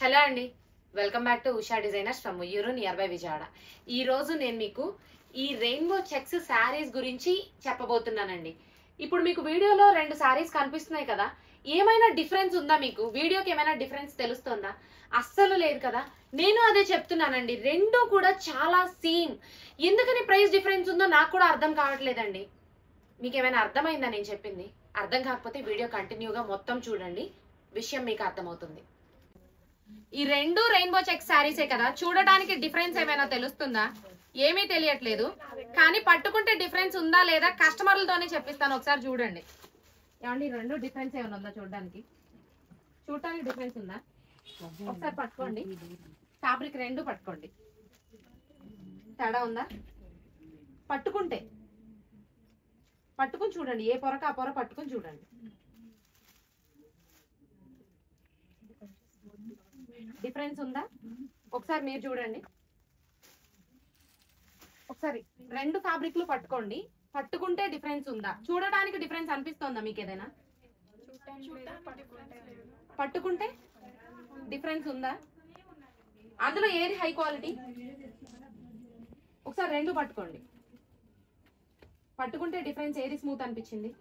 Hello అండి, welcome back to Usha designers from Uyyuru near by Vijayawada. ఈ రోజు నేను మీకు ఈ రెయిన్బో చెక్స్ శారీస్ గురించి చెప్పబోతున్నానండి. ఇప్పుడు మీకు వీడియోలో రెండు శారీస్ కనిపిస్తున్నాయి కదా, ఏమైనా డిఫరెన్స్ ఉందా? మీకు వీడియోకి ఏమైనా డిఫరెన్స్ తెలుస్తుందా? అస్సలు లేదు కదా. నేను అదే చెప్తున్నానండి, రెండు కూడా చాలా సేమ్. ఎందుకని ప్రైస్ డిఫరెన్స్ ఉందో నాకు కూడా అర్థం కావట్లేదండి. మీకు ఏమైనా అర్థమైందా నేను చెప్పింది? అర్థం కాకపోతే వీడియో కంటిన్యూగా మొత్తం చూడండి, విషయం మీకు అర్థమవుతుంది. ఈ రెండు రెయిన్బో చెక్ శారీసే కదా, చూడడానికి డిఫరెన్స్ ఏమైనా తెలుస్తుందా? ఏమీ తెలియట్లేదు. కానీ పట్టుకుంటే డిఫరెన్స్ ఉందా లేదా కస్టమర్లతోనే చెప్పిస్తాను. ఒకసారి చూడండి. ఏమండి, రెండు డిఫరెన్స్ ఏమైనా ఉందా? చూడడానికి డిఫరెన్స్ ఉందా? ఒకసారి పట్టుకోండి, ఫ్యాబ్రిక్ రెండు పట్టుకోండి. తేడా ఉందా? పట్టుకుని చూడండి, ఏ పొరకు ఆ పొర పట్టుకుని చూడండి. డిఫరెన్స్ ఉందా? ఒకసారి మీరు చూడండి. ఒకసారి రెండు ఫ్యాబ్రిక్లు పట్టుకోండి, పట్టుకుంటే డిఫరెన్స్ ఉందా? చూడడానికి డిఫరెన్స్ అనిపిస్తుందా మీకు ఏదైనా? పట్టుకుంటే డిఫరెన్స్ ఉందా? అందులో ఏది హై క్వాలిటీ? ఒకసారి రెండు పట్టుకోండి, పట్టుకుంటే డిఫరెన్స్ ఏది స్మూత్ అనిపించింది?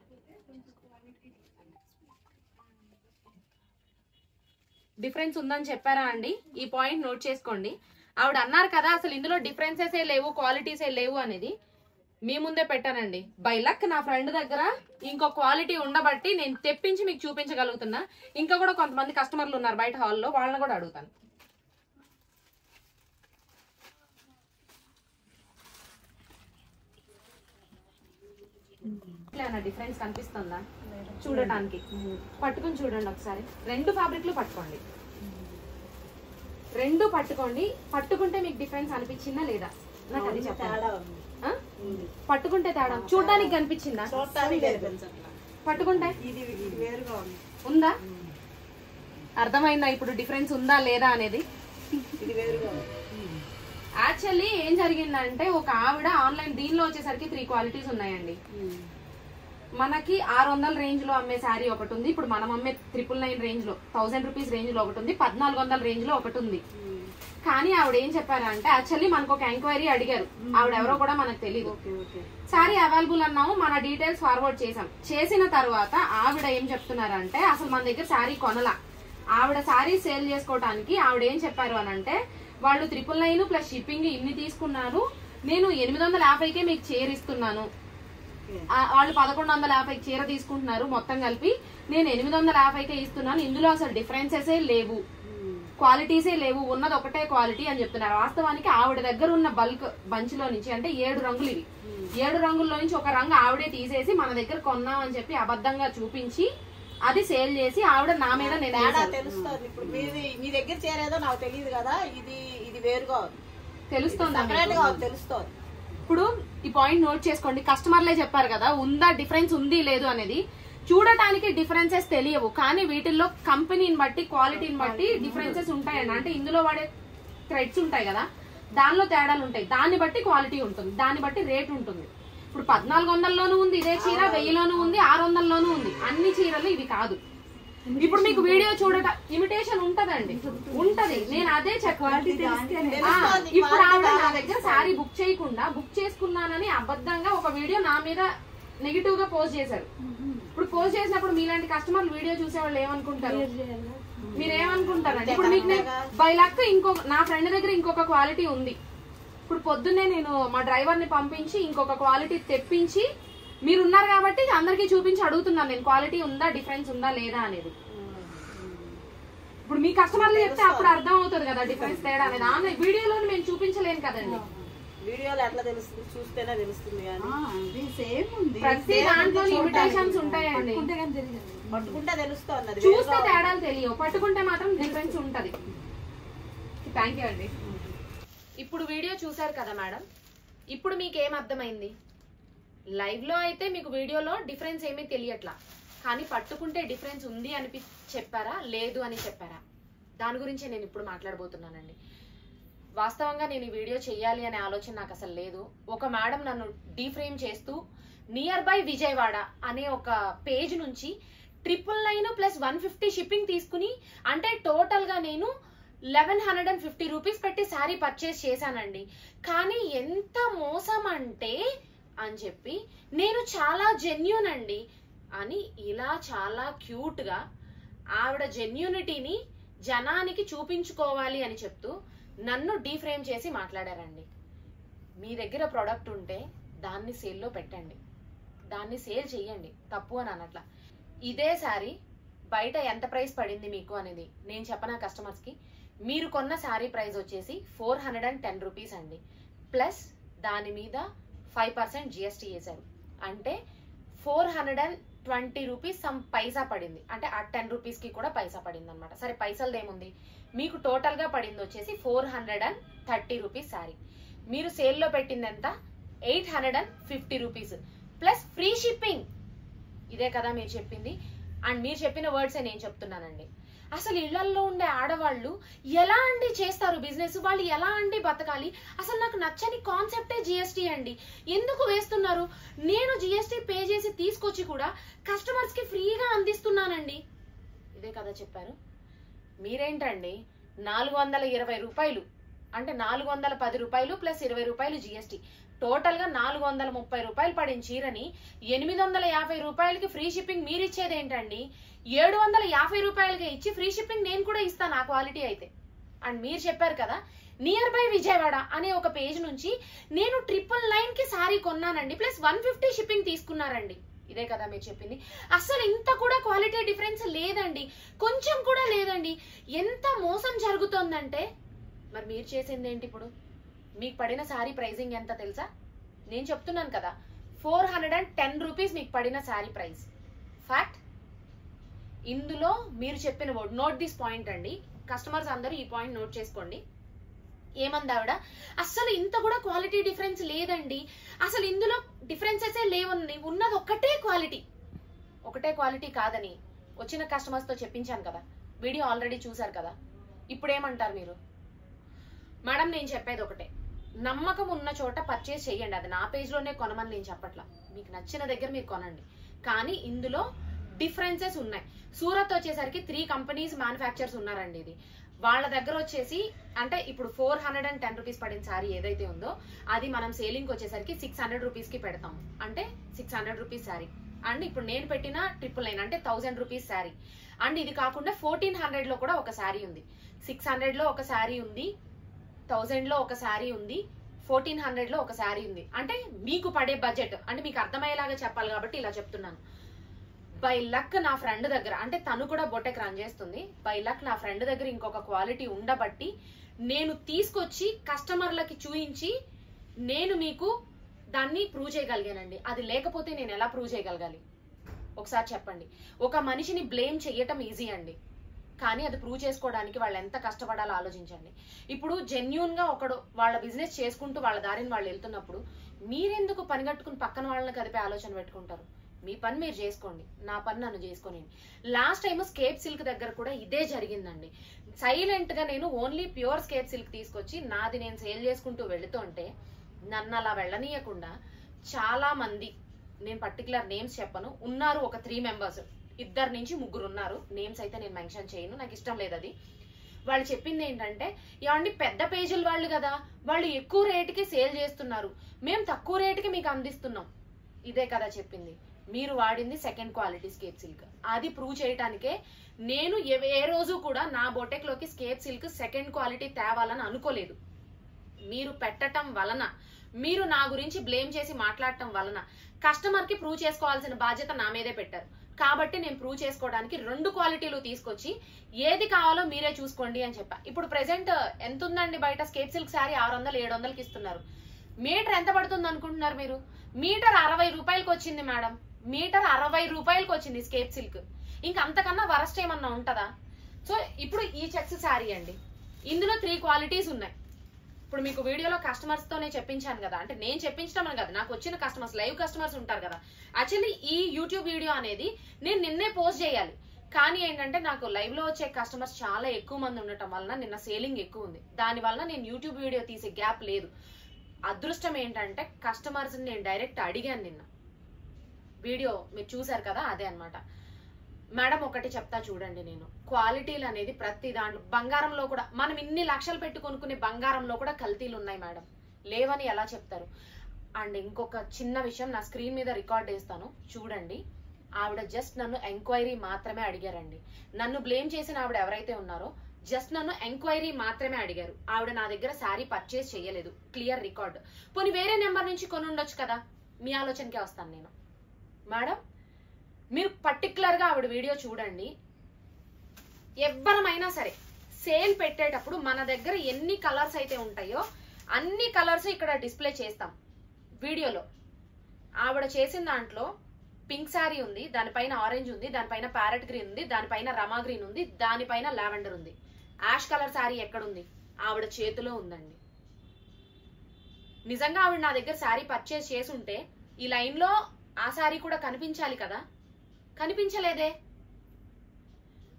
డిఫరెన్స్ ఉందని చెప్పారా అండి? ఈ పాయింట్ నోట్ చేసుకోండి. ఆవిడ అన్నారు కదా అసలు ఇందులో డిఫరెన్సెస్ లేవు, క్వాలిటీసే లేవు అనేది. మీ ముందే పెట్టానండి. బై లక్ నా ఫ్రెండ్ దగ్గర ఇంకో క్వాలిటీ ఉండబట్టి నేను తెప్పించి మీకు చూపించగలుగుతున్నా. ఇంకా కూడా కొంతమంది కస్టమర్లు ఉన్నారు బయట హాల్లో, వాళ్ళని కూడా అడుగుతాను. డిఫరెన్స్ కనిపిస్తుందా చూడటానికి? పట్టుకుని చూడండి ఒకసారి. రెండు ఫ్యాబ్రిక్లు పట్టుకోండి, రెండు పట్టుకోండి. పట్టుకుంటే మీకు డిఫరెన్స్ అనిపించిందా లేదా? నాకు అది చెప్పాలి. పట్టుకుంటే తేడా చూడడానికి కనిపించిందా? పట్టుకుంటే ఉందా? అర్థమైందా ఇప్పుడు డిఫరెన్స్ ఉందా లేదా అనేది? యాక్చువల్లీ ఏం జరిగిందంటే, ఒక ఆవిడ ఆన్లైన్ దీనిలో వచ్చేసరికి 3 క్వాలిటీస్ ఉన్నాయండి. మనకి 600 రేంజ్ లో అమ్మే శారీ ఒకటి ఉంది, ఇప్పుడు మనం అమ్మే 999 రేంజ్ లో 1000 రూపీస్ రేంజ్ లో ఒకటి ఉంది, 1400 రేంజ్ లో ఒకటి ఉంది. కానీ ఆవిడ ఏం చెప్పారంటే, యాక్చువల్లీ మనకు ఒక ఎంక్వైరీ అడిగారు, ఆవిడ ఎవరో కూడా మనకు తెలియదు. శారీ అవైలబుల్ అన్నాము, మన డీటెయిల్స్ ఫార్వర్డ్ చేసిన తర్వాత ఆవిడ ఏం చెప్తున్నారంటే, అసలు మన దగ్గర శారీ కొనలా. ఆవిడ శారీ సేల్ చేసుకోవడానికి ఆవిడ ఏం చెప్పారు అని అంటే, వాళ్ళు 999 ప్లస్ షిప్పింగ్ ఇన్ని తీసుకున్నారు, నేను 850కే మీకు చీర ఇస్తున్నాను. వాళ్ళు 1150 చీర తీసుకుంటున్నారు, మొత్తం కలిపి నేను 850కే ఇస్తున్నాను. ఇందులో అసలు డిఫరెన్సెసే లేవు, క్వాలిటీసే లేవు, ఉన్నది ఒకటే క్వాలిటీ అని చెప్తున్నారు. వాస్తవానికి ఆవిడ దగ్గర ఉన్న బల్క్ బంచ్ లో నుంచి, అంటే 7 రంగులు ఇవి, 7 రంగుల్లో నుంచి ఒక రంగు ఆవిడే తీసేసి మన దగ్గర కొన్నాం అని చెప్పి అబద్ధంగా చూపించి అది సేల్ చేసి ఆవిడ నా మీద తెలుస్తుంది. ఇప్పుడు మీ దగ్గర చేరేదో నాకు తెలియదు కదా, ఇది వేరుగా తెలుస్తుంది. తెలుస్తుంది. ఇప్పుడు ఈ పాయింట్ నోట్ చేసుకోండి. కస్టమర్లే చెప్పారు కదా ఉందా, డిఫరెన్స్ ఉంది లేదు అనేది. చూడటానికి డిఫరెన్సెస్ తెలియవు, కానీ వీటిల్లో కంపెనీని బట్టి, క్వాలిటీని బట్టి డిఫరెన్సెస్ ఉంటాయండి. అంటే ఇందులో వాడే థ్రెడ్స్ ఉంటాయి కదా, దానిలో తేడాలు ఉంటాయి. దాన్ని బట్టి క్వాలిటీ ఉంటుంది, దాన్ని బట్టి రేట్ ఉంటుంది. ఇప్పుడు 1400లోనూ ఉంది ఇదే చీర, 1000లోనూ ఉంది, 600లోనూ ఉంది. అన్ని చీరలు ఇవి కాదు. ఇప్పుడు మీకు వీడియో చూడట ఇమిటేషన్ ఉంటదండి, ఉంటది. నేను అదే చెప్పాలి. ఇప్పుడు ఆవిడ నా దగ్గర శారీ బుక్ చేయకుండా బుక్ చేసుకున్నానని అబద్ధంగా ఒక వీడియో నా మీద నెగిటివ్ గా పోస్ట్ చేశారు. ఇప్పుడు పోస్ట్ చేసినప్పుడు మీలాంటి కస్టమర్లు వీడియో చూసే వాళ్ళు ఏమనుకుంటారు? మీరేమనుకుంటారండి? ఇప్పుడు మీకు బై లక్ నా ఫ్రెండ్ దగ్గర ఇంకొక క్వాలిటీ ఉంది. ఇప్పుడు పొద్దున్నే నేను మా డ్రైవర్ ని పంపించి ఇంకొక క్వాలిటీ తెప్పించి, మీరున్నారు కాబట్టి అందరికీ చూపించి అడుగుతున్నాను నేను, క్వాలిటీ ఉందా, డిఫరెన్స్ ఉందా లేదా అనేది. ఇప్పుడు మీ కస్టమర్లు చెప్తే అప్పుడు అర్థం అవుతుంది కదా డిఫరెన్స్ తేడా అనేది. ఆన్లైన్ వీడియోలో మేము చూపించలేను కదండి. వీడియోలో ఎట్లా తెలుస్తుంది? చూస్తేనే తెలుస్తుంది. ప్రతి దాంట్లో ఇమిటేషన్స్ ఉంటాయండి, పట్టుకుంటే తెలుస్తుంది, చూస్తే తేడాలు తెలియవు, పట్టుకుంటే మాత్రం డిఫరెన్స్ ఉంటది. థ్యాంక్ యూ అండి. ఇప్పుడు వీడియో చూసారు కదా మేడం, ఇప్పుడు మీకు ఏం అర్థమైంది? లైవ్ లో అయితే మీకు వీడియోలో డిఫరెన్స్ ఏమీ తెలియట్లా, కానీ పట్టుకుంటే డిఫరెన్స్ ఉంది అని చెప్పారా, లేదు అని చెప్పారా? దాని గురించి నేను ఇప్పుడు మాట్లాడబోతున్నానండి. వాస్తవంగా నేను ఈ వీడియో చెయ్యాలి అనే ఆలోచన నాకు అసలు లేదు. ఒక మేడం నన్ను డీఫ్రేమ్ చేస్తూ నియర్ బై విజయవాడ అనే ఒక పేజ్ నుంచి 999 ప్లస్ 150 షిప్పింగ్ తీసుకుని, అంటే టోటల్ గా నేను 1150 రూపీస్ పెట్టి శారీ పర్చేస్ చేశానండి. కానీ ఎంత మోసం అంటే అని చెప్పి నేను చాలా జెన్యూన్ అండి అని ఇలా చాలా క్యూట్ గా ఆవిడ జెన్యూనిటీని జనానికి చూపించుకోవాలి అని చెప్తూ నన్ను డీఫ్రేమ్ చేసి మాట్లాడారండి. మీ దగ్గర ప్రోడక్ట్ ఉంటే దాన్ని సేల్లో పెట్టండి, దాన్ని సేల్ చెయ్యండి, తప్పు అని అనట్లా. ఇదే శారీ బయట ఎంత ప్రైస్ పడింది మీకు అనేది నేను చెప్పనా కస్టమర్స్ కి? మీరు కొన్న శారీ ప్రైస్ వచ్చేసి 410 రూపీస్ అండి. ప్లస్ దాని మీద 5% జిఎస్టీ వేశారు. అంటే 420 రూపీస్ సమ్ పైసా పడింది. అంటే ఆ 10 రూపీస్ కి కూడా పైసా పడింది అనమాట. సరే పైసలది ఏముంది, మీకు టోటల్ గా పడింది వచ్చేసి 430 రూపీస్ శారీ. మీరు సేల్లో పెట్టింది ఎంత? 850 రూపీస్ ప్లస్ ఫ్రీ షిప్పింగ్. ఇదే కదా మీరు చెప్పింది. అండ్ మీరు చెప్పిన వర్డ్సే నేను చెప్తున్నానండి. అసలు ఇళ్లలో ఉండే ఆడవాళ్ళు ఎలా అండి చేస్తారు బిజినెస్? వాళ్ళు ఎలా అండి బతకాలి? అసలు నాకు నచ్చని కాన్సెప్టే జిఎస్టీ అండి. ఎందుకు వేస్తున్నారు? నేను జిఎస్టీ పే చేసి తీసుకొచ్చి కూడా కస్టమర్స్ కి ఫ్రీగా అందిస్తున్నానండి. ఇదే కదా చెప్పారు. మీరేంటండి 420 రూపాయలు అంటే 410 రూపాయలు ప్లస్ 20 రూపాయలు జిఎస్టీ, టోటల్ గా 430 రూపాయలు పడిన చీరని 850 రూపాయలకి ఫ్రీ షిప్పింగ్ మీరు ఇచ్చేది ఏంటండి? 750 రూపాయలకి ఇచ్చి ఫ్రీ షిప్పింగ్ నేను కూడా ఇస్తాను ఆ క్వాలిటీ అయితే. అండ్ మీరు చెప్పారు కదా నియర్ బై విజయవాడ అనే ఒక పేజ్ నుంచి నేను 999 కి శారీ కొన్నానండి, ప్లస్ 150 షిప్పింగ్ తీసుకున్నారండి. ఇదే కదా మీరు చెప్పింది. అసలు ఇంత కూడా క్వాలిటీ డిఫరెన్స్ లేదండి, కొంచెం కూడా లేదండి. ఎంత మోసం జరుగుతోందంటే మరి మీరు చేసింది ఏంటి ఇప్పుడు? మీకు పడిన శారీ ప్రైజింగ్ ఎంత తెలుసా? నేను చెప్తున్నాను కదా 410 రూపీస్ మీకు పడిన శారీ ప్రైస్. ఫ్యాక్ట్. ఇందులో మీరు చెప్పిన వర్డ్, నోట్ దిస్ పాయింట్ అండి, కస్టమర్స్ అందరూ ఈ పాయింట్ నోట్ చేసుకోండి. ఏమంది ఆవిడ? అసలు ఇంత కూడా క్వాలిటీ డిఫరెన్స్ లేదండి, అసలు ఇందులో డిఫరెన్సెస్ లేవండి, ఉన్నది ఒకటే క్వాలిటీ. ఒకటే క్వాలిటీ కాదని వచ్చిన కస్టమర్స్ తో చెప్పించాను కదా, వీడియో ఆల్రెడీ చూసారు కదా. ఇప్పుడు ఏమంటారు మీరు? మేడం నేను చెప్పేది ఒకటే, నమ్మకం ఉన్న చోట పర్చేస్ చేయండి. అది నా పేజ్ లోనే కొనమని నేను చెప్పట్లా, మీకు నచ్చిన దగ్గర మీరు కొనండి. కానీ ఇందులో డిఫరెన్సెస్ ఉన్నాయి. సూరత్ వచ్చేసరికి 3 కంపెనీస్ మ్యానుఫ్యాక్చర్స్ ఉన్నారండి. ఇది వాళ్ళ దగ్గర వచ్చేసి అంటే ఇప్పుడు 410 రూపీస్ పడిన శారీ ఏదైతే ఉందో అది మనం సేలింగ్ వచ్చేసరికి 600 రూపీస్ కి పెడతాము. అంటే 600 రూపీస్ శారీ. అండ్ ఇప్పుడు నేను పెట్టిన 999 అంటే 1000 రూపీస్ శారీ. అండ్ ఇది కాకుండా 1400 లో కూడా ఒక శారీ ఉంది, 600 లో ఒక శారీ ఉంది, 1000 లో ఒక శారీ ఉంది, 1400 లో ఒక శారీ ఉంది. అంటే మీకు పడే బడ్జెట్ అంటే మీకు అర్థమయ్యేలాగా చెప్పాలి కాబట్టి ఇలా చెప్తున్నాను. బై లక్ నా ఫ్రెండ్ దగ్గర, అంటే తను కూడా బొటెక్ రన్ చేస్తుంది, బై లక్ నా ఫ్రెండ్ దగ్గర ఇంకొక క్వాలిటీ ఉండబట్టి నేను తీసుకొచ్చి కస్టమర్లకి చూయించి నేను మీకు దాన్ని ప్రూవ్ చేయగలిగానండి. అది లేకపోతే నేను ఎలా ప్రూవ్ చేయగలగాలి ఒకసారి చెప్పండి. ఒక మనిషిని బ్లేమ్ చెయ్యటం ఈజీ అండి, కానీ అది ప్రూవ్ చేసుకోవడానికి వాళ్ళు ఎంత కష్టపడాలో ఆలోచించండి. ఇప్పుడు జెన్యూన్ గా ఒకడు వాళ్ళ బిజినెస్ చేసుకుంటూ వాళ్ళ దారిని వాళ్ళు వెళ్తున్నప్పుడు మీరెందుకు పనిగట్టుకుని పక్కన వాళ్ళని కదిపే ఆలోచన పెట్టుకుంటారు? మీ పని మీరు చేసుకోండి, నా పని నన్ను చేసుకొని. లాస్ట్ టైం స్కేప్ సిల్క్ దగ్గర కూడా ఇదే జరిగిందండి. సైలెంట్ గా నేను ఓన్లీ ప్యూర్ స్కేప్ సిల్క్ తీసుకొచ్చి నాది నేను సేల్ చేసుకుంటూ వెళుతుంటే నన్ను అలా వెళ్ళనీయకుండా చాలా మంది, నేను పర్టికులర్ నేమ్స్ చెప్పను, ఉన్నారు ఒక 3 మెంబర్స్, 2 నుంచి 3 ఉన్నారు. నేమ్స్ అయితే నేను మెన్షన్ చేయను, నాకు ఇష్టం లేదు అది. వాళ్ళు చెప్పింది ఏంటంటే, ఏమండి పెద్ద పేజీల వాళ్ళు కదా, వాళ్ళు ఎక్కువ రేటుకి సేల్ చేస్తున్నారు, మేము తక్కువ రేటుకి మీకు అందిస్తున్నాం. ఇదే కదా చెప్పింది. మీరు వాడింది సెకండ్ క్వాలిటీ స్కేప్ సిల్క్. అది ప్రూవ్ చేయడానికే నేను ఏ రోజు కూడా నా బొటెక్ లోకి స్కేప్ సిల్క్ సెకండ్ క్వాలిటీ తేవాలని అనుకోలేదు. మీరు పెట్టడం వలన, మీరు నా గురించి బ్లేమ్ చేసి మాట్లాడటం వలన కస్టమర్ కి ప్రూవ్ చేసుకోవాల్సిన బాధ్యత నా మీదే పెట్టారు. కాబట్టి నేను ప్రూవ్ చేసుకోవడానికి 2 క్వాలిటీలు తీసుకొచ్చి ఏది కావాలో మీరే చూసుకోండి అని చెప్పా. ఇప్పుడు ప్రెసెంట్ ఎంత ఉందండి బయట? స్కేప్ సిల్క్ శారీ 600-700కి ఇస్తున్నారు. మీటర్ ఎంత పడుతుంది అనుకుంటున్నారు మీరు? మీటర్ 60 రూపాయలకి వచ్చింది మేడం, మీటర్ 60 రూపాయలకి వచ్చింది స్కేప్ సిల్క్. ఇంకా అంతకన్నా వరస్ట్ ఏమన్నా ఉంటదా? సో ఇప్పుడు ఈ చెక్స్ శారీ అండి, ఇందులో 3 క్వాలిటీస్ ఉన్నాయి. ఇప్పుడు మీకు వీడియోలో కస్టమర్స్ తోనే చెప్పించాను కదా, అంటే నేను చెప్పించడం అని కదా, నాకు వచ్చిన కస్టమర్స్, లైవ్ కస్టమర్స్ ఉంటారు కదా. యాక్చువల్లీ ఈ యూట్యూబ్ వీడియో అనేది నేను నిన్నే పోస్ట్ చేయాలి, కానీ ఏంటంటే నాకు లైవ్ లో వచ్చే కస్టమర్స్ చాలా ఎక్కువ మంది ఉండటం వలన నిన్న సేలింగ్ ఎక్కువ ఉంది, దాని వలన నేను యూట్యూబ్ వీడియో తీసే గ్యాప్ లేదు. అదృష్టం ఏంటంటే కస్టమర్స్ నేను డైరెక్ట్ అడిగాను. నిన్న వీడియో మీరు చూసారు కదా, అదే అనమాట. మేడం ఒకటి చెప్తా చూడండి, నేను క్వాలిటీలు అనేది ప్రతి దాంట్లో, బంగారంలో కూడా మనం ఇన్ని లక్షలు పెట్టి కొనుక్కునే బంగారంలో కూడా కల్తీలు ఉన్నాయి మేడం, లేవని ఎలా చెప్తారు? అండ్ ఇంకొక చిన్న విషయం, నా స్క్రీన్ మీద రికార్డ్ చేస్తాను చూడండి. ఆవిడ జస్ట్ నన్ను ఎంక్వైరీ మాత్రమే అడిగారండి. నన్ను బ్లేమ్ చేసిన ఆవిడ ఎవరైతే ఉన్నారో జస్ట్ నన్ను ఎంక్వైరీ మాత్రమే అడిగారు. ఆవిడ నా దగ్గర శారీ పర్చేస్ చేయలేదు, క్లియర్ రికార్డ్. పోనీ వేరే నెంబర్ నుంచి కొని ఉండొచ్చు కదా, మీ ఆలోచనకే వస్తాను నేను. మేడం మీరు పర్టికులర్ గా ఆవిడ వీడియో చూడండి. ఎవ్వరమైనా సరే సేల్ పెట్టేటప్పుడు మన దగ్గర ఎన్ని కలర్స్ అయితే ఉంటాయో అన్ని కలర్స్ ఇక్కడ డిస్ప్లే చేస్తాం వీడియోలో. ఆవిడ చేసిన దాంట్లో పింక్ శారీ ఉంది, దానిపైన ఆరెంజ్ ఉంది, దానిపైన ప్యారెట్ గ్రీన్ ఉంది, దానిపైన రమా గ్రీన్ ఉంది, దానిపైన లావెండర్ ఉంది. యాష్ కలర్ శారీ ఎక్కడుంది? ఆవిడ చేతిలో ఉందండి. నిజంగా ఆవిడ నా దగ్గర శారీ పర్చేస్ చేసి ఉంటే ఈ లైన్ లో ఆ శారీ కూడా కనిపించాలి కదా, కనిపించలేదే.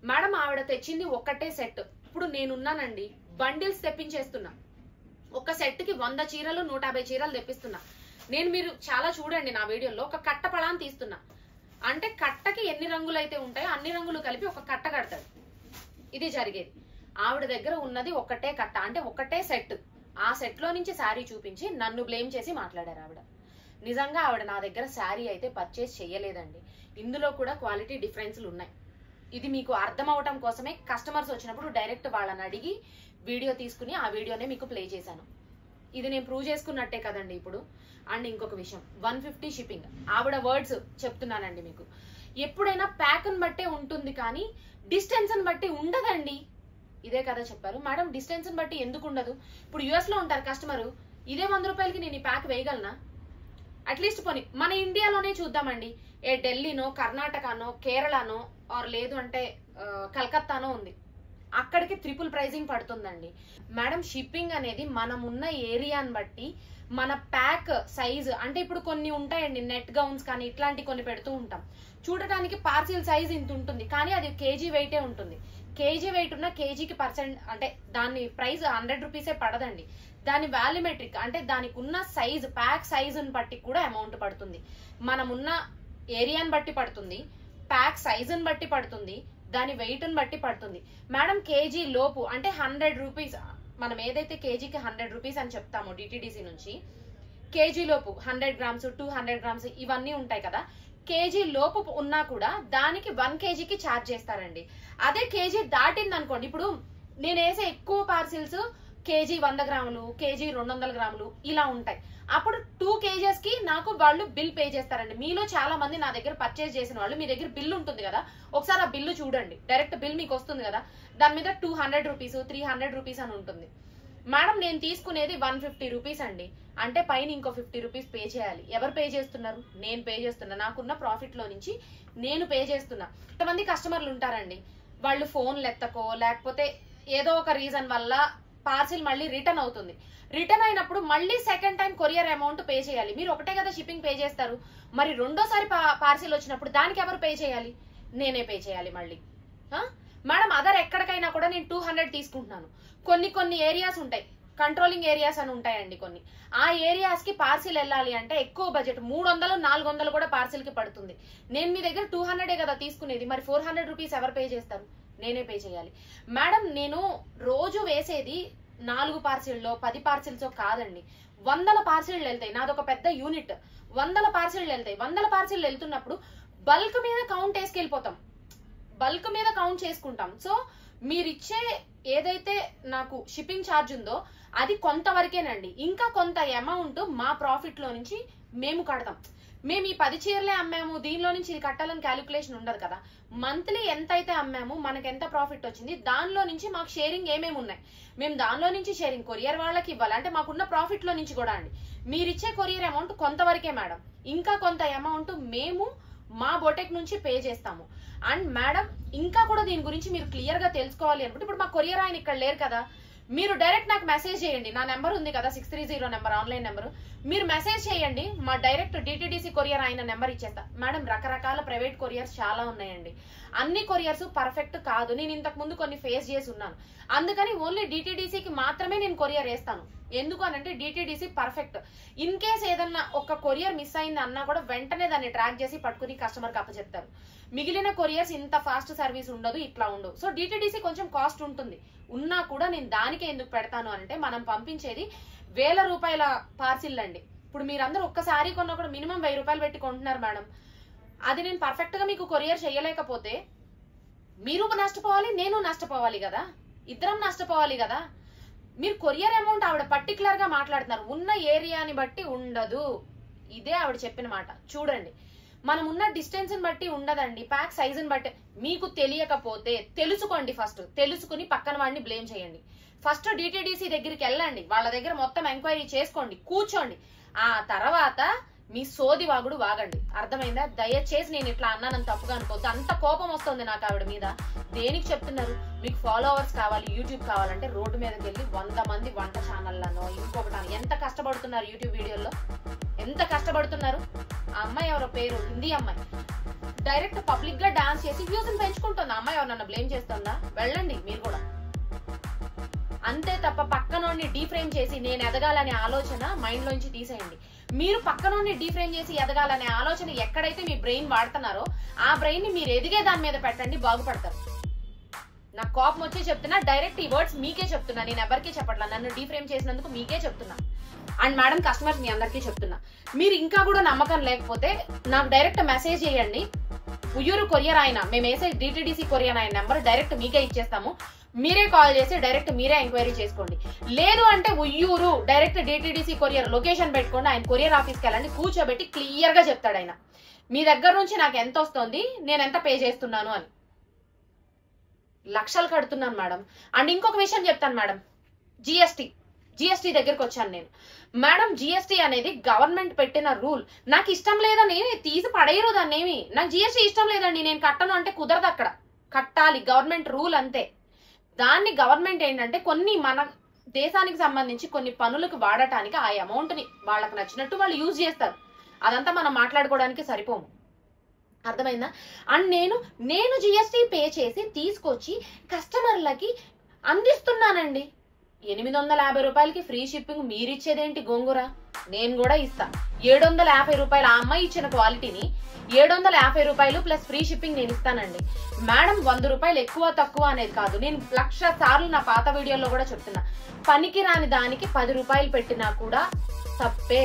మేడం ఆవిడ తెచ్చింది ఒక్కటే సెట్. ఇప్పుడు నేనున్నానండి, బండిల్స్ తెప్పించేస్తున్నా. ఒక సెట్ కి 100 చీరలు 150 చీరలు తెప్పిస్తున్నా నేను. మీరు చాలా చూడండి నా వీడియోలో, ఒక కట్ట పళాన్ని తీస్తున్నా అంటే కట్టకి ఎన్ని రంగులు అయితే ఉంటాయో అన్ని రంగులు కలిపి ఒక కట్ట కడతాడు. ఇది జరిగేది. ఆవిడ దగ్గర ఉన్నది ఒక్కటే కట్ట, అంటే ఒక్కటే సెట్. ఆ సెట్ లో నుంచి శారీ చూపించి నన్ను బ్లేమ్ చేసి మాట్లాడారు ఆవిడ. నిజంగా ఆవిడ నా దగ్గర శారీ అయితే పర్చేస్ చేయలేదండి. ఇందులో కూడా క్వాలిటీ డిఫరెన్స్లు ఉన్నాయి. ఇది మీకు అర్థం అవటం కోసమే కస్టమర్స్ వచ్చినప్పుడు డైరెక్ట్ వాళ్ళని అడిగి వీడియో తీసుకుని ఆ వీడియోనే మీకు ప్లే చేశాను. ఇది నేను ప్రూవ్ చేసుకున్నట్టే కదండి ఇప్పుడు. అండ్ ఇంకొక విషయం, 150 షిప్పింగ్. ఆవిడ వర్డ్స్ చెప్తున్నానండి మీకు. ఎప్పుడైనా ప్యాక్ ని బట్టే ఉంటుంది కానీ డిస్టెన్స్ ని బట్టి ఉండదండి. ఇదే కదా చెప్పారు మేడం, డిస్టెన్స్ ని బట్టి ఎందుకు ఉండదు? ఇప్పుడు యుఎస్ లో ఉంటారు కస్టమరు, ఇదే 100 రూపాయలకి నేను ఈ ప్యాక్ వేయగలనా? అట్లీస్ట్ పోనీ మన ఇండియాలోనే చూద్దామండి. ఏ ఢిల్లీనో కర్ణాటకనో కేరళనో ఆర్ లేదు అంటే కలకత్తానో ఉంది, అక్కడికి ట్రిపుల్ ప్రైజింగ్ పడుతుందండి. మేడం షిప్పింగ్ అనేది మనం ఉన్న ఏరియాని బట్టి మన ప్యాక్ సైజ్, అంటే ఇప్పుడు కొన్ని ఉంటాయండి నెట్ గౌన్స్ కానీ ఇట్లాంటి కొన్ని పెడుతూ ఉంటాం. చూడటానికి పార్సిల్ సైజ్ ఇంత ఉంటుంది కానీ అది కేజీ వెయిటే ఉంటుంది. కేజీ వెయిట్ ఉన్న కేజీకి పర్సెంట్ అంటే దాని ప్రైస్ 100 రూపీసే పడదండి. దాని వాల్యూమెట్రిక్ అంటే దానికి ఉన్న సైజ్, ప్యాక్ సైజుని బట్టి కూడా అమౌంట్ పడుతుంది. మనం ఉన్న ఏరియాని బట్టి పడుతుంది, ప్యాక్ సైజుని బట్టి పడుతుంది, దాని వెయిట్ని బట్టి పడుతుంది. మేడం కేజీ లోపు అంటే 100 రూపీస్, మనం ఏదైతే కేజీకి 100 రూపీస్ అని చెప్తామో డిటిడిసి నుంచి, కేజీ లోపు 100 గ్రామ్స్ 200 గ్రామ్స్ ఇవన్నీ ఉంటాయి కదా, కేజీ లోపు ఉన్నా కూడా దానికి 1 కేజీకి ఛార్జ్ చేస్తారండి. అదే కేజీ దాటింది అనుకోండి, ఇప్పుడు నేను వేసే ఎక్కువ పార్సిల్స్ కేజీ 100 గ్రాములు, కేజీ 200 గ్రాములు ఇలా ఉంటాయి. అప్పుడు 2 కేజెస్ కి నాకు వాళ్ళు బిల్ పే చేస్తారండి. మీలో చాలా మంది నా దగ్గర పర్చేస్ చేసిన వాళ్ళు, మీ దగ్గర బిల్ ఉంటుంది కదా, ఒకసారి ఆ బిల్లు చూడండి. డైరెక్ట్ బిల్ మీకు వస్తుంది కదా, దాని మీద 200 రూపీస్ 300 రూపీస్ అని ఉంటుంది. మేడం నేను తీసుకునేది 150 రూపీస్ అండి, అంటే పైన ఇంకో 50 రూపీస్ పే చేయాలి. ఎవరు పే చేస్తున్నారు? నేను పే చేస్తున్నా. నాకున్న ప్రాఫిట్ లో నుంచి నేను పే చేస్తున్నా. కొంతమంది కస్టమర్లు ఉంటారండి, వాళ్ళు ఫోన్లు ఎత్తకో లేకపోతే ఏదో ఒక రీజన్ వల్ల పార్సిల్ మళ్ళీ రిటర్న్ అవుతుంది. రిటర్న్ అయినప్పుడు మళ్ళీ second time courier amount pay చేయాలి. మీరు ఒకటే కదా షిప్పింగ్ పే చేస్తారు, మరి రెండోసారి పార్సిల్ వచ్చినప్పుడు దానికి ఎవరు పే చేయాలి? నేనే పే చేయాలి మళ్ళీ. మేడం అదర్ ఎక్కడికైనా కూడా నేను 200 తీసుకుంటున్నాను. కొన్ని ఏరియాస్ ఉంటాయి, కంట్రోలింగ్ ఏరియాస్ అని ఉంటాయండి కొన్ని. ఆ ఏరియాస్ కి పార్సిల్ వెళ్ళాలి అంటే ఎక్కువ బడ్జెట్, 300 400 కూడా పార్సిల్ కి పడుతుంది. నేను మీ దగ్గర 200 కదా తీసుకునేది, మరి 400 రూపీస్ ఎవరు పే చేస్తారు? నేనే పే చేయాలి. మేడం నేను రోజు వేసేది 4 పార్సిల్లో 10 పార్సిల్సో కాదండి, 100 పార్సిల్ వెళ్తాయి. నాదొక పెద్ద యూనిట్, 100 పార్సిల్ వెళ్తాయి. 100 పార్సిల్ వెళ్తున్నప్పుడు బల్క్ మీద కౌంట్ వేసుకెళ్ళిపోతాం, బల్క్ మీద కౌంట్ చేసుకుంటాం. సో మీరిచ్చే ఏదైతే నాకు షిప్పింగ్ ఛార్జ్ ఉందో అది కొంతవరకేనండి. ఇంకా కొంత అమౌంట్ మా ప్రాఫిట్ లో నుంచి మేము కడతాం. మేము ఈ 10 చీరలే అమ్మాము, దీనిలో నుంచి ఇది కట్టాలని క్యాలిక్యులేషన్ ఉండదు కదా. మంత్లీ ఎంత అయితే అమ్మాము, మనకి ఎంత ప్రాఫిట్ వచ్చింది, దానిలో నుంచి మాకు షేరింగ్ ఏమేమి ఉన్నాయి, మేము దానిలో నుంచి షేరింగ్ కొరియర్ వాళ్ళకి ఇవ్వాలి. అంటే మాకున్న ప్రాఫిట్ లో నుంచి కూడా అండి. మీరిచ్చే కొరియర్ అమౌంట్ కొంతవరకే మేడం, ఇంకా కొంత అమౌంట్ మేము మా బొటెక్ నుంచి పే చేస్తాము. అండ్ మేడం ఇంకా కూడా దీని గురించి మీరు క్లియర్ గా తెలుసుకోవాలి అనుకుంటే, ఇప్పుడు మా కొరియర్ ఆయన ఇక్కడ లేరు కదా, మీరు డైరెక్ట్ నాకు మెసేజ్ చేయండి. నా నెంబర్ ఉంది కదా 630 నెంబర్, ఆన్లైన్ నెంబర్. మీరు మెసేజ్ చేయండి, మా డైరెక్ట్ డిటిడిసి కొరియర్ ఆయన నెంబర్ ఇచ్చేస్తా. మేడం రకరకాల ప్రైవేట్ కొరియర్స్ చాలా ఉన్నాయండి, అన్ని కొరియర్స్ పర్ఫెక్ట్ కాదు. నేను ఇంతకు ముందు కొన్ని ఫేస్ చేసి ఉన్నాను, అందుకని ఓన్లీ డిటిడిసికి మాత్రమే నేను కొరియర్ వేస్తాను. ఎందుకు అనంటే డిటిడిసి పర్ఫెక్ట్. ఇన్ కేస్ ఏదన్నా ఒక కొరియర్ మిస్ అయింది అన్నా కూడా వెంటనే దాన్ని ట్రాక్ చేసి పట్టుకుని కస్టమర్కి అప్పచెప్తారు. మిగిలిన కొరియర్స్ ఇంత ఫాస్ట్ సర్వీస్ ఉండదు, ఇట్లా ఉండదు. సో డిటిడిసి కొంచెం కాస్ట్ ఉంటుంది, ఉన్నా కూడా నేను దానికే ఎందుకు పెడతాను అంటే మనం పంపించేది 1000 రూపాయల పార్సిల్ అండి. ఇప్పుడు మీరందరూ ఒక్కసారి కొన్నా కూడా మినిమం 1000 రూపాయలు పెట్టి కొంటున్నారు మేడం. అది నేను పర్ఫెక్ట్ గా మీకు కొరియర్ చేయలేకపోతే మీరు నష్టపోవాలి, నేను నష్టపోవాలి కదా, ఇద్దరం నష్టపోవాలి కదా. మీరు కొరియర్ అమౌంట్ ఆవిడ పర్టికులర్ గా మాట్లాడుతున్నారు, ఉన్న ఏరియాని బట్టి ఉండదు. ఇదే ఆవిడ చెప్పిన మాట. చూడండి, మనం ఉన్న డిస్టెన్స్ ని బట్టి ఉండదండి, ప్యాక్ సైజ్ ని బట్టి. మీకు తెలియకపోతే తెలుసుకోండి, ఫస్ట్ తెలుసుకుని పక్కన వాడిని బ్లేమ్ చేయండి. ఫస్ట్ డిటిడిసి దగ్గరికి వెళ్ళండి, వాళ్ళ దగ్గర మొత్తం ఎంక్వైరీ చేసుకోండి, కూర్చోండి. ఆ తర్వాత మీ సోది వాగుడు వాగండి. అర్థమైందా? దయచేసి నేను ఇట్లా అన్నానని తప్పుగా అనుకోవద్దు. అంత కోపం వస్తుంది నాకు ఆవిడ మీద. దేనికి చెప్తున్నారు? మీకు ఫాలోవర్స్ కావాలి, యూట్యూబ్ కావాలంటే రోడ్డు మీదకి వెళ్ళి 100 మంది వంట ఛానళ్లను ఇంకొకటి ఎంత కష్టపడుతున్నారు యూట్యూబ్ వీడియోల్లో, ఎంత కష్టపడుతున్నారు. ఆ అమ్మాయి ఎవరో పేరు, హిందీ అమ్మాయి, డైరెక్ట్ పబ్లిక్ గా డాన్స్ చేసి వ్యూస్ పెంచుకుంటుంది. ఆ అమ్మాయి ఎవరన్నా బ్లేమ్ చేస్తుందా? వెళ్ళండి మీరు కూడా. అంతే తప్ప పక్కనోడిని డీఫ్రేమ్ చేసి నేను ఎదగాలనే ఆలోచన మైండ్ లోంచి తీసేయండి. మీరు పక్కనోడిని డీఫ్రేమ్ చేసి ఎదగాలనే ఆలోచన ఎక్కడైతే మీ బ్రెయిన్ వాడుతున్నారో ఆ బ్రెయిన్ ని మీరు ఎదిగే దాని మీద పెట్టండి, బాగుపడతారు. నాకు కోపం వచ్చి చెప్తున్నా, డైరెక్ట్ ఈ వర్డ్స్ మీకే చెప్తున్నా, నేను ఎవరికీ చెప్పట్లా. నన్ను డీఫ్రేమ్ చేసినందుకు మీకే చెప్తున్నా. అండ్ మేడం కస్టమర్స్ మీ అందరికీ చెప్తున్నా, మీరు ఇంకా కూడా నమ్మకం లేకపోతే నాకు డైరెక్ట్ మెసేజ్ చేయండి. ఉయ్యూరు కొరియర్ ఆయన, మేము వేసే డిటిడిసి కొరియర్ ఆయన నెంబర్ డైరెక్ట్ మీకే ఇచ్చేస్తాము. మీరే కాల్ చేసి డైరెక్ట్ మీరే ఎంక్వైరీ చేసుకోండి. లేదు అంటే Uyyuru direct DTDC courier location పెట్టుకోండి, ఆయన కొరియర్ ఆఫీస్కి వెళ్ళండి, కూర్చోబెట్టి క్లియర్ గా చెప్తాడు ఆయన మీ దగ్గర నుంచి నాకు ఎంత వస్తుంది, నేను ఎంత పే చేస్తున్నాను అని. లక్షలు కడుతున్నాను మేడం. అండ్ ఇంకొక విషయం చెప్తాను మేడం, జిఎస్టీ దగ్గరకు వచ్చాను నేను. మేడం జిఎస్టీ అనేది గవర్నమెంట్ పెట్టిన రూల్. నాకు ఇష్టం లేదని తీసి పడేయరు దాన్ని ఏమి. నాకు జిఎస్టీ ఇష్టం లేదండి, నేను కట్టను అంటే కుదరదు. అక్కడ కట్టాలి, గవర్నమెంట్ రూల్ అంతే. దాన్ని గవర్నమెంట్ ఏంటంటే కొన్ని మన దేశానికి సంబంధించి కొన్ని పనులకు వాడటానికి ఆ అమౌంట్ ని వాళ్ళకి నచ్చినట్టు వాళ్ళు యూజ్ చేస్తారు. అదంతా మనం మాట్లాడుకోవడానికి సరిపోము. అర్థమైందా? అండ్ నేను జిఎస్టీ పే చేసి తీసుకొచ్చి కస్టమర్లకి అందిస్తున్నానండి. 850 రూపాయలకి ఫ్రీ షిప్పింగ్ మీరిచ్చేదేంటి గోంగూర? నేను కూడా ఇస్తా. 750 రూపాయలు ఆ అమ్మాయి ఇచ్చిన క్వాలిటీని 750 రూపాయలు ప్లస్ ఫ్రీ షిప్పింగ్ నేను ఇస్తానండి. మేడం 100 రూపాయలు ఎక్కువ తక్కువ అనేది కాదు. నేను 1,00,000 సార్లు నా పాత వీడియోలో కూడా చెప్తున్నా, పనికి రాని దానికి 10 రూపాయలు పెట్టినా కూడా తప్పే.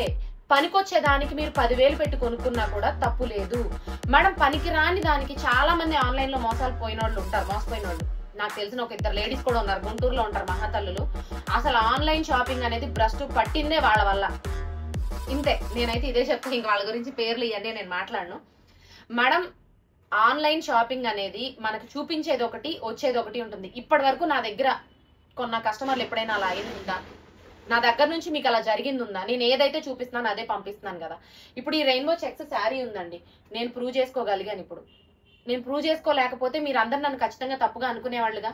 పనికొచ్చే దానికి మీరు 10,000 పెట్టి కొనుక్కున్నా కూడా తప్పు లేదు మేడం. పనికి రాని దానికి చాలా మంది ఆన్లైన్ లో మోసాలు పోయినోళ్ళు ఉంటారు, మోసపోయినోళ్ళు. నాకు తెలిసిన ఒక 2 లేడీస్ కూడా ఉన్నారు, గుంటూరులో ఉంటారు, మహాతల్లులు. అసలు ఆన్లైన్ షాపింగ్ అనేది భ్రష్టు పట్టిందే వాళ్ళ వల్ల. ఇంతే, నేనైతే ఇదే చెప్తాను. ఇంక వాళ్ళ గురించి పేర్లు ఇవన్నీ నేను మాట్లాడను మేడం. ఆన్లైన్ షాపింగ్ అనేది మనకు చూపించేది ఒకటి, వచ్చేది ఒకటి ఉంటుంది. ఇప్పటి వరకు నా దగ్గర కొన్న కస్టమర్లు ఎప్పుడైనా అలా అయింది ఉందా? నా దగ్గర నుంచి మీకు అలా జరిగింది ఉందా? నేను ఏదైతే చూపిస్తున్నాను అదే పంపిస్తున్నాను కదా. ఇప్పుడు ఈ రెయిన్బో చెక్స్ శారీ ఉందండి, నేను ప్రూవ్ చేసుకోగలిగాను. ఇప్పుడు నేను ప్రూవ్ చేసుకోలేకపోతే మీరు అందరు నన్ను ఖచ్చితంగా తప్పుగా అనుకునేవాళ్ళుగా.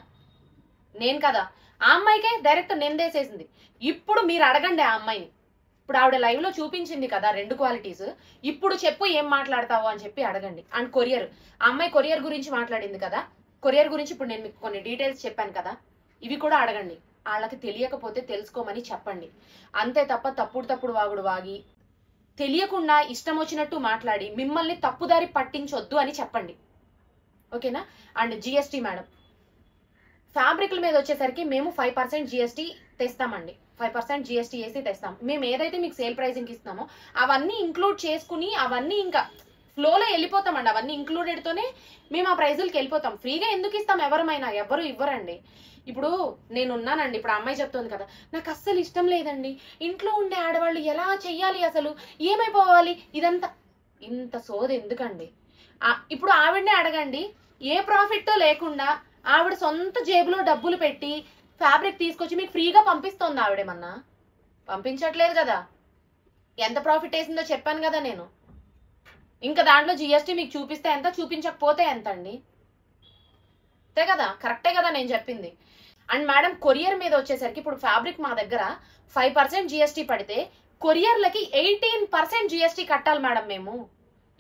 నేను కదా ఆ అమ్మాయికే డైరెక్ట్ నిందేసేసింది. ఇప్పుడు మీరు అడగండి ఆ అమ్మాయిని. ఇప్పుడు ఆవిడ లైవ్ లో చూపించింది కదా 2 క్వాలిటీస్, ఇప్పుడు చెప్పు ఏం మాట్లాడతావు అని చెప్పి అడగండి. అండ్ కొరియర్, ఆ అమ్మాయి కొరియర్ గురించి మాట్లాడింది కదా, కొరియర్ గురించి ఇప్పుడు నేను మీకు కొన్ని డీటెయిల్స్ చెప్పాను కదా, ఇవి కూడా అడగండి. వాళ్ళకి తెలియకపోతే తెలుసుకోమని చెప్పండి. అంతే తప్ప తప్పుడు వాగుడు వాగి తెలియకుండా ఇష్టం వచ్చినట్టు మాట్లాడి మిమ్మల్ని తప్పుదారి పట్టించొద్దు అని చెప్పండి, ఓకేనా? అండ్ జిఎస్టీ మేడం, ఫ్యాబ్రిక్ల మీద వచ్చేసరికి మేము 5% జిఎస్టీ తెస్తామండి. 5% జిఎస్టీ వేసి తెస్తాం. మేము ఏదైతే మీకు సేల్ ప్రైజింగ్ ఇస్తామో అవన్నీ ఇంక్లూడ్ చేసుకుని అవన్నీ ఇంకా ఫ్లోలో వెళ్ళిపోతామండి. అవన్నీ ఇంక్లూడెడ్ తోనే మేము ఆ ప్రైజులకి వెళ్ళిపోతాం. ఫ్రీగా ఎందుకు ఇస్తాం? ఎవరు ఇవ్వరండి. ఇప్పుడు నేను ఉన్నానండి, ఇప్పుడు అమ్మాయి చెప్తుంది కదా, నాకు అస్సలు ఇష్టం లేదండి, ఇంట్లో ఉండే ఆడవాళ్ళు ఎలా చెయ్యాలి, అసలు ఏమైపోవాలి, ఇదంతా ఇంత సోది ఎందుకండి? ఇప్పుడు ఆవిడనే అడగండి, ఏ ప్రాఫిట్ లేకుండా ఆవిడ సొంత జేబులో డబ్బులు పెట్టి ఫ్యాబ్రిక్ తీసుకొచ్చి మీకు ఫ్రీగా పంపిస్తోంది. ఆవిడేమన్నా పంపించట్లేదు కదా. ఎంత ప్రాఫిట్ వేసిందో చెప్పాను కదా నేను. ఇంకా దాంట్లో జిఎస్టీ మీకు చూపిస్తే ఎంత, చూపించకపోతే ఎంత అండి? అంతే కదా, కరెక్టే కదా నేను చెప్పింది. అండ్ మేడం కొరియర్ మీద వచ్చేసరికి ఇప్పుడు ఫ్యాబ్రిక్ మా దగ్గర 5% జిఎస్టీ పడితే కొరియర్లకి 18% జిఎస్టీ కట్టాలి మేడం మేము.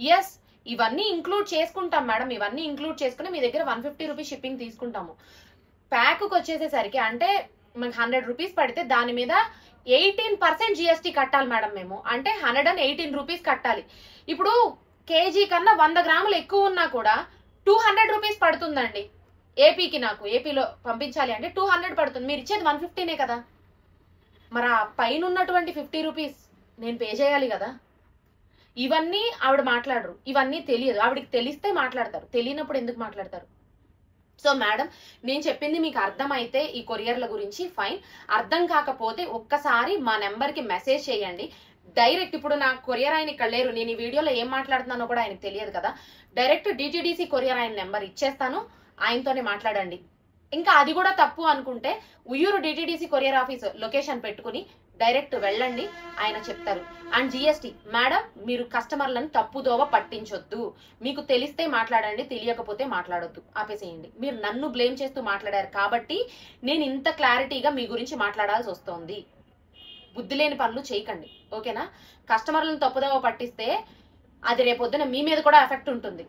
ఎస్, ఇవన్నీ ఇంక్లూడ్ చేసుకుంటాం మేడం. ఇవన్నీ ఇంక్లూడ్ చేసుకుని మీ దగ్గర 150 రూపీస్ షిప్పింగ్ తీసుకుంటాము. ప్యాక్కి వచ్చేసేసరికి అంటే మనకు 100 రూపీస్ పడితే దాని మీద 18% జిఎస్టీ కట్టాలి మేడం మేము. అంటే 118 రూపీస్ కట్టాలి. ఇప్పుడు కేజీ కన్నా 100 గ్రాములు ఎక్కువ ఉన్నా కూడా 200 రూపీస్ పడుతుందండి ఏపీకి. నాకు ఏపీలో పంపించాలి అంటే 200 పడుతుంది. మీరు ఇచ్చేది 150నే కదా. మరి ఆ పైన ఉన్నటువంటి 50 రూపీస్ నేను పే చేయాలి కదా. ఇవన్నీ ఆవిడ మాట్లాడరు, ఇవన్నీ తెలియదు. ఆవిడకి తెలిస్తే మాట్లాడతారు, తెలియనప్పుడు ఎందుకు మాట్లాడతారు? సో మేడం, నేను చెప్పింది మీకు అర్థమైతే ఈ కొరియర్ల గురించి ఫైన్, అర్థం కాకపోతే ఒక్కసారి మా నెంబర్కి మెసేజ్ చేయండి డైరెక్ట్. ఇప్పుడు నా కొరియర్ ఆయన ఇక్కడ లేరు, నేను ఈ వీడియోలో ఏం మాట్లాడుతున్నానో కూడా ఆయనకు తెలియదు కదా. డైరెక్ట్ డిటిడిసి కొరియర్ ఆయన నెంబర్ ఇచ్చేస్తాను, ఆయనతోనే మాట్లాడండి. ఇంకా అది కూడా తప్పు అనుకుంటే Uyyuru DTDC courier office location పెట్టుకుని డైరెక్ట్ వెళ్ళండి, ఆయన చెప్తారు. అండ్ జిఎస్టీ మేడం, మీరు కస్టమర్లను తప్పుదోవ పట్టించొద్దు. మీకు తెలిస్తే మాట్లాడండి, తెలియకపోతే మాట్లాడొద్దు, ఆపేసేయండి. మీరు నన్ను బ్లేమ్ చేస్తూ మాట్లాడారు కాబట్టి నేను ఇంత క్లారిటీగా మీ గురించి మాట్లాడాల్సి వస్తుంది. బుద్ధి లేని పనులు చేయకండి, ఓకేనా? కస్టమర్లను తప్పుదోవ పట్టిస్తే అది రేపొద్దున మీ మీద కూడా ఎఫెక్ట్ ఉంటుంది.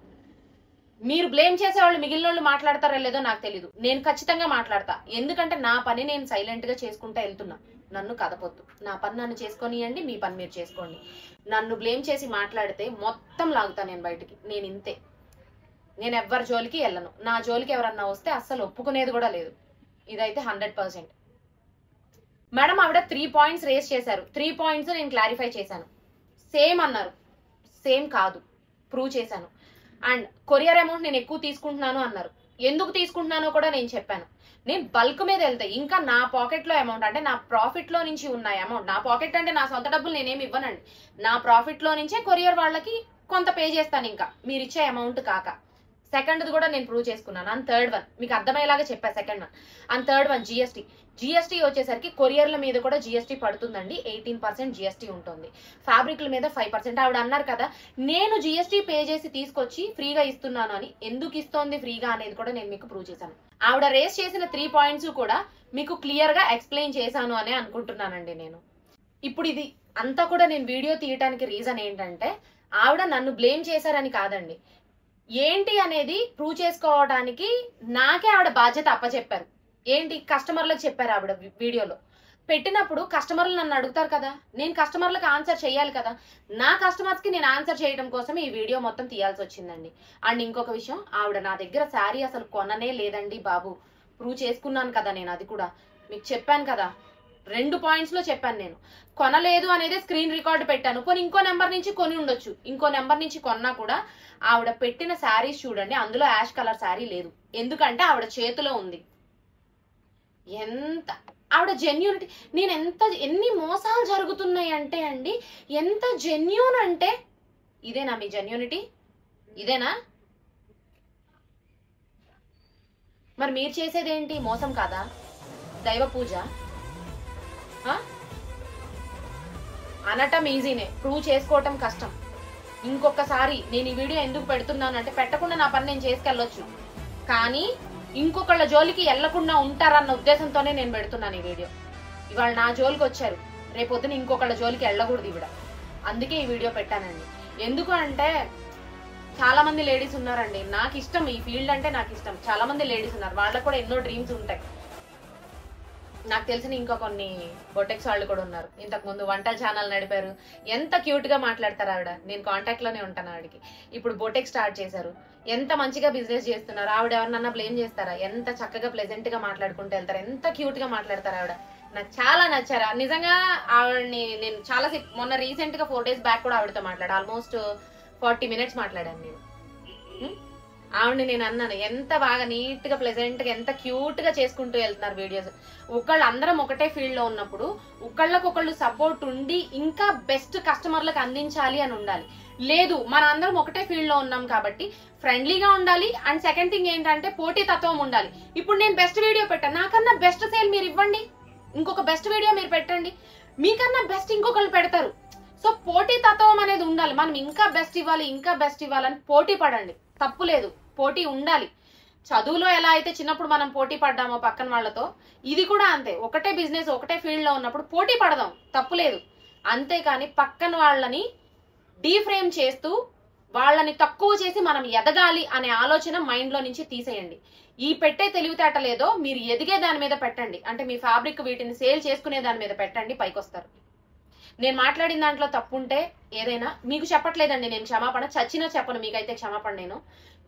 మీరు బ్లేమ్ చేసేవాళ్ళు మిగిలిన వాళ్ళు మాట్లాడతారో లేదో నాకు తెలీదు, నేను ఖచ్చితంగా మాట్లాడతా. ఎందుకంటే నా పని నేను సైలెంట్ గా చేసుకుంటా వెళ్తున్నా. నన్ను కదపొద్దు, నా పని నన్ను చేసుకొనియండి, మీ పని మీరు చేసుకోండి. నన్ను బ్లేమ్ చేసి మాట్లాడితే మొత్తం లాగుతా నేను బయటికి. నేను ఇంతే, నేను ఎవ్వరి జోలికి వెళ్ళను. నా జోలికి ఎవరన్నా వస్తే అస్సలు ఒప్పుకునేది కూడా లేదు. ఇదైతే 100%. మేడం, ఆవిడ 3 పాయింట్స్ రేస్ చేశారు. 3 పాయింట్స్ నేను క్లారిఫై చేశాను. సేమ్ అన్నారు, సేమ్ కాదు, ప్రూవ్ చేశాను. అండ్ కొరియర్ అమౌంట్ నేను ఎక్కువ తీసుకుంటున్నాను అన్నారు. ఎందుకు తీసుకుంటున్నానో కూడా నేను చెప్పాను. నేను బల్క్ మీద వెళ్తాయి, ఇంకా నా పాకెట్ లో అమౌంట్ అంటే నా ప్రాఫిట్ లో నుంచి ఉన్న అమౌంట్, నా పాకెట్ అంటే నా సొంత డబ్బులు నేనేమి ఇవ్వనండి, నా ప్రాఫిట్ లో నుంచే కొరియర్ వాళ్ళకి కొంత పే చేస్తాను, ఇంకా మీరు ఇచ్చే అమౌంట్ కాక. సెకండ్ది కూడా నేను ప్రూవ్ చేసుకున్నాను. అండ్ థర్డ్ వన్ మీకు అర్థమయ్యేలాగా చెప్పా. Second one and third one GST వచ్చేసరికి కొరియర్ల మీద కూడా జిఎస్టీ పడుతుందండి. 18% జిఎస్టీ ఉంటుంది. ఫ్యాబ్రిక్ల మీద 5%. ఆవిడ అన్నారు కదా నేను జిఎస్టీ పే చేసి తీసుకొచ్చి ఫ్రీగా ఇస్తున్నాను అని. ఎందుకు ఇస్తోంది ఫ్రీగా అనేది కూడా నేను మీకు ప్రూవ్ చేశాను. ఆవిడ రేస్ చేసిన 3 పాయింట్స్ కూడా మీకు క్లియర్ గా ఎక్స్ప్లెయిన్ చేశాను అనే అనుకుంటున్నానండి నేను. ఇప్పుడు ఇది అంతా కూడా నేను వీడియో తీయడానికి రీజన్ ఏంటంటే ఆవిడ నన్ను బ్లేమ్ చేశారని కాదండి, ఏంటి అనేది ప్రూవ్ చేసుకోవడానికి నాకే ఆవిడ బాధ్యత అప్పచెప్పారు. ఏంటి, కస్టమర్లకు చెప్పారు ఆవిడ వీడియోలో పెట్టినప్పుడు. కస్టమర్లు నన్ను అడుగుతారు కదా, నేను కస్టమర్లకు ఆన్సర్ చేయాలి కదా. నా కస్టమర్స్ కి నేను ఆన్సర్ చేయడం కోసం ఈ వీడియో మొత్తం తీయాల్సి వచ్చిందండి. అండ్ ఇంకొక విషయం, ఆవిడ నా దగ్గర శారీ అసలు కొననే లేదండి బాబు, ప్రూవ్ చేసుకున్నాను కదా నేను. అది కూడా మీకు చెప్పాను కదా, 2 పాయింట్స్ లో చెప్పాను. నేను కొనలేదు అనేది స్క్రీన్ రికార్డు పెట్టాను. కొన్ని ఇంకో నెంబర్ నుంచి కొని ఉండొచ్చు, ఇంకో నెంబర్ నుంచి కొన్నా కూడా ఆవిడ పెట్టిన శారీస్ చూడండి, అందులో యాష్ కలర్ శారీ లేదు. ఎందుకంటే ఆవిడ చేతిలో ఉంది. ఎంత ఆవిడ జెన్యూనిటీ, నేను ఎన్ని మోసాలు జరుగుతున్నాయి అంటే అండి, ఎంత జెన్యూన్ అంటే, ఇదేనా మీ జెన్యూనిటీ? ఇదేనా? మరి మీరు చేసేదేంటి, మోసం కాదా? దైవ పూజ అనటం ఈజీనే, ప్రూవ్ చేసుకోవటం కష్టం. ఇంకొకసారి నేను ఈ వీడియో ఎందుకు పెడుతున్నాను అంటే, పెట్టకుండా నా పని నేను చేసుకెళ్ళొచ్చు, కానీ ఇంకొకళ్ళ జోలికి వెళ్లకుండా ఉంటారన్న ఉద్దేశంతోనే నేను పెడుతున్నాను ఈ వీడియో. ఇవాళ నా జోలికి వచ్చారు, రేపొద్దున ఇంకొకళ్ళ జోలికి వెళ్ళకూడదు ఇవిడ, అందుకే ఈ వీడియో పెట్టానండి. ఎందుకు అంటే చాలా మంది లేడీస్ ఉన్నారండి, నాకు ఇష్టం ఈ ఫీల్డ్ అంటే, నాకు ఇష్టం. చాలా మంది లేడీస్ ఉన్నారు, వాళ్ళకు కూడా ఎన్నో డ్రీమ్స్ ఉంటాయి. నాకు తెలిసిన ఇంకా కొన్ని బొటెక్స్ వాళ్ళు కూడా ఉన్నారు. ఇంతకు ముందు వంటల ఛానల్ నడిపారు, ఎంత క్యూట్ గా మాట్లాడతారు ఆవిడ. నేను కాంటాక్ట్ లోనే ఉంటాను ఆవిడకి. ఇప్పుడు బొటెక్ స్టార్ట్ చేశారు, ఎంత మంచిగా బిజినెస్ చేస్తున్నారు. ఆవిడ ఎవరినన్నా బ్లేమ్ చేస్తారా? ఎంత చక్కగా ప్లెజెంట్ గా మాట్లాడుకుంటూ వెళ్తారు, ఎంత క్యూట్ గా మాట్లాడతారు ఆవిడ. నాకు చాలా నచ్చారు నిజంగా ఆవిడని. నేను చాలా మొన్న రీసెంట్ గా 4 days బ్యాక్ కూడా ఆవిడతో మాట్లాడా, ఆల్మోస్ట్ 40 minutes మాట్లాడాను నేను. ఆవిడని నేను అన్నాను, ఎంత బాగా నీట్ గా ప్లెజెంట్ గా ఎంత క్యూట్ గా చేసుకుంటూ వెళ్తున్నారు వీడియోస్. ఒకళ్ళు అందరం ఒకటే ఫీల్డ్ లో ఉన్నప్పుడు ఒకళ్ళకొకళ్ళు సపోర్ట్ ఉండి ఇంకా బెస్ట్ కస్టమర్లకు అందించాలి అని ఉండాలి. లేదు, మన అందరం ఒకటే ఫీల్డ్ లో ఉన్నాం కాబట్టి ఫ్రెండ్లీగా ఉండాలి. అండ్ సెకండ్ థింగ్ ఏంటంటే పోటీ తత్వం ఉండాలి. ఇప్పుడు నేను బెస్ట్ వీడియో పెట్టాను, నాకన్నా బెస్ట్ సేల్ మీరు ఇవ్వండి, ఇంకొక బెస్ట్ వీడియో మీరు పెట్టండి, మీకన్నా బెస్ట్ ఇంకొకళ్ళు పెడతారు. సో పోటీ తత్వం అనేది ఉండాలి. మనం ఇంకా బెస్ట్ ఇవ్వాలి, ఇంకా బెస్ట్ ఇవ్వాలని పోటీ పడండి, తప్పు లేదు, పోటీ ఉండాలి. చదువులో ఎలా అయితే చిన్నప్పుడు మనం పోటీ పడ్డామో పక్కన వాళ్ళతో, ఇది కూడా అంతే. ఒకటే బిజినెస్ ఒకటే ఫీల్డ్ లో ఉన్నప్పుడు పోటీ పడదాం, తప్పు లేదు. అంతేకాని పక్కన వాళ్ళని డీఫ్రేమ్ చేస్తూ వాళ్ళని తక్కువ చేసి మనం ఎదగాలి అనే ఆలోచన మైండ్ లో నుంచి తీసేయండి. ఈ పెట్టే తెలివితేటలేదో మీరు ఎదిగే దాని మీద పెట్టండి. అంటే మీ ఫ్యాబ్రిక్ వీటిని సేల్ చేసుకునే దాని మీద పెట్టండి, పైకొస్తారు. నేను మాట్లాడిన దాంట్లో తప్పుంటే ఏదైనా మీకు చెప్పట్లేదండి, నేను క్షమాపణ చచ్చినా చెప్పను, మీకైతే క్షమాపణ. నేను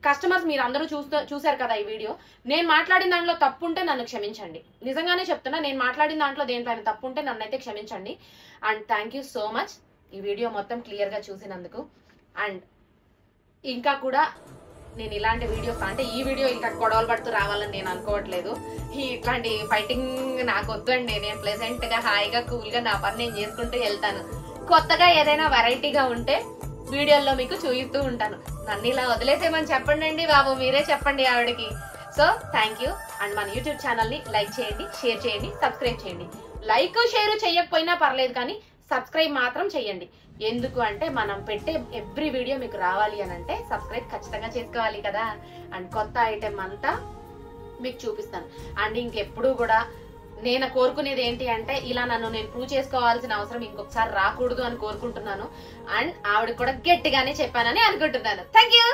కస్టమర్స్ మీరు అందరూ చూసారు కదా ఈ వీడియో, నేను మాట్లాడిన దాంట్లో తప్పుంటే నన్ను క్షమించండి. నిజంగానే చెప్తున్నా, నేను మాట్లాడిన దాంట్లో దేంట్లోనే తప్పుంటే నన్ను అయితే క్షమించండి. And thank you so much ఈ వీడియో మొత్తం క్లియర్ గా చూసినందుకు. అండ్ ఇంకా కూడా నేను ఇలాంటి వీడియోస్, అంటే ఈ వీడియో ఇంకా గొడవలు పడుతూ రావాలని నేను అనుకోవట్లేదు. ఇట్లాంటి ఫైటింగ్ నాకు వద్దండి. నేను ప్లెజెంట్ గా హాయిగా కూల్ గా నా పని నేను చేసుకుంటూ వెళ్తాను. కొత్తగా ఏదైనా వెరైటీగా ఉంటే వీడియోల్లో మీకు చూపిస్తూ ఉంటాను. నన్ను ఇలా వదిలేసేమని చెప్పండి అండి బాబు, మీరే చెప్పండి ఆవిడకి. So thank you. అండ్ మన యూట్యూబ్ ఛానల్ ని లైక్ చేయండి, షేర్ చేయండి, సబ్స్క్రైబ్ చేయండి. లైక్ షేర్ చేయకపోయినా పర్లేదు కానీ సబ్స్క్రైబ్ మాత్రం చేయండి. ఎందుకు అంటే మనం పెట్టే ఎవ్రీ వీడియో మీకు రావాలి అని అంటే సబ్స్క్రైబ్ ఖచ్చితంగా చేసుకోవాలి కదా. అండ్ కొత్త ఐటెం అంతా మీకు చూపిస్తాను. అండ్ ఇంకెప్పుడు కూడా నేను కోరుకునేది ఏంటి అంటే ఇలా నన్ను నేను ప్రూవ్ చేసుకోవాల్సిన అవసరం ఇంకొకసారి రాకూడదు అని కోరుకుంటున్నాను. అండ్ ఆవిడకి కూడా గట్టిగానే చెప్పానని అనుకుంటున్నాను. Thank you.